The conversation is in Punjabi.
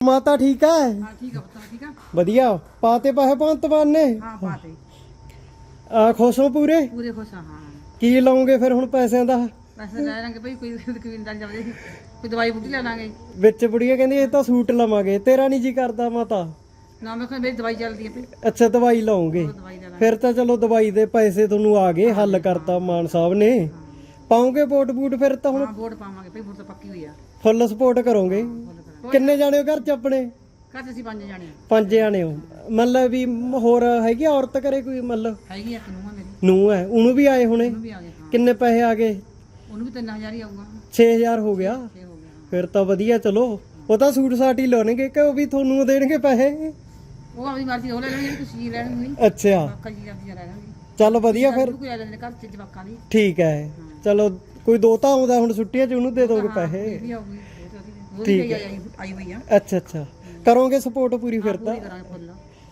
ਮਾਤਾ ਠੀਕ ਹੈ? ਹਾਂ ਠੀਕ ਆ ਪੁੱਤ ਠੀਕ ਆ ਵਧੀਆ। ਪਾਤੇ ਪੈਸੇ ਭਗਵੰਤ ਨੇ? ਹਾਂ ਪਾਤੇ ਆ ਖੁਸ਼ ਹੋ ਪੂਰੇ? ਪੂਰੇ ਖੁਸ਼ ਆ ਹਾਂ। ਕੀ ਲਾਉਂਗੇ ਫਿਰ ਹੁਣ ਪੈਸਿਆਂ ਦਾ? ਪੈਸੇ ਲੈ ਲਾਂਗੇ ਭਾਈ ਕੋਈ ਕਵਿੰਦਾ ਜਾਵੇ ਕੋਈ ਦਵਾਈ ਬੂਟੀ ਲੈ ਲਾਂਗੇ। ਵਿੱਚ ਬੁੜੀਆਂ ਕਹਿੰਦੀ ਇਹ ਤਾਂ ਸੂਟ ਲਵਾਂਗੇ, ਤੇਰਾ ਨਹੀਂ ਜੀ ਕਰਦਾ ਮਾਤਾ? ਨਾ ਮੈਂ ਕਿਹਾ ਮੇਰੀ ਦਵਾਈ ਚੱਲਦੀ ਹੈ ਭਾਈ ਅੱਛਾ ਦਵਾਈ ਲਾਉਂਗੇ, ਦਵਾਈ ਲੈ ਲਾਂਗੇ। ਫਿਰ ਤਾਂ ਚਲੋ ਦਵਾਈ ਦੇ ਪੈਸੇ ਤੁਹਾਨੂੰ ਆ ਗਏ, ਹੱਲ ਕਰਤਾ ਮਾਨ ਸਾਹਿਬ ਨੇ। ਪਾਉਂਗੇ ਵੋਟ ਬੂਟ ਫਿਰ ਤਾਂ ਹੁਣ? ਹਾਂ ਵੋਟ ਪਾਵਾਂਗੇ ਭਾਈ, ਵੋਟ ਤਾਂ ਪੱਕੀ ਹੋਈ ਆ। ਫੁੱਲ ਸਪੋਰਟ ਕਰੋਗੇ? ਕਿੰਨੇ ਜਾਣੇ ਹੋ ਘਰ ਚ ਆਪਣੇ? ਘਰ 'ਚ ਅਸੀਂ 5 ਜਾਣੇ ਆ। 5 ਜਾਣੇ ਹੋ, ਮਤਲਬ ਵੀ ਹੋਰ ਹੈਗੀ ਆ ਔਰਤ ਘਰੇ ਕੋਈ? ਮਤਲਬ ਹੈਗੀ ਇੱਕ ਨੂੰਹ ਆ ਮੇਰੀ, ਨੂੰ ਹੈ, ਉਹਨੂੰ ਵੀ ਆਏ ਹੋਣੇ? ਉਹਨੂੰ ਵੀ ਆ ਗਏ ਹਾਂ। ਕਿੰਨੇ ਪੈਸੇ ਆ ਗਏ? ਉਹਨੂੰ ਵੀ 3000 ਹੀ ਆਊਗਾ। 6000 ਹੋ ਗਿਆ, ਇਹ ਹੋ ਗਿਆ। ਫਿਰ ਤਾਂ ਵਧੀਆ। ਚਲੋ ਉਹ ਤਾਂ ਸੂਟ ਸਾਟ ਹੀ ਲਾਉਣਗੇ ਕਿ ਉਹ ਵੀ ਤੁਹਾਨੂੰ ਦੇਣਗੇ ਪੈਸੇ? ਉਹ ਆਪਣੀ ਮਰਜ਼ੀ ਉਹ ਲੈ ਲੈਣਗੇ, ਤੁਸੀਂ ਕੀ ਲੈਣ ਨਹੀਂ। ਅੱਛਾ ਬਾਕਾ ਜੀ ਆਪਦੀ ਲੈ ਲੈਣਗੇ। ਚੱਲ ਵਧੀਆ ਫਿਰ, ਕੋਈ ਆ ਜਾਂਦੇ ਨੇ ਘਰ 'ਚ ਜਵਾਕਾਂ ਦੀ। ਠੀਕ ਹੈ। ਚਲੋ ਕੋਈ ਦੋਤਾ ਆਉਂਦਾ ਹੁਣ ਛੁੱਟੀਆਂ 'ਚ, ਉਹਨੂੰ ਦੇ ਦੋਗੇ ਪੈਸੇ? ਇਹ ਵੀ ਆਊਗੀ ਠੀਕ ਹੈ। ਆਈ ਹੋਈ ਆ। ਅੱਛਾ ਅੱਛਾ, ਕਰੋਗੇ ਸਪੋਰਟ ਪੂਰੀ ਫਿਰ ਤਾਂ? ਪੂਰੀ ਕਰਾਂਗੇ ਫੁੱਲ।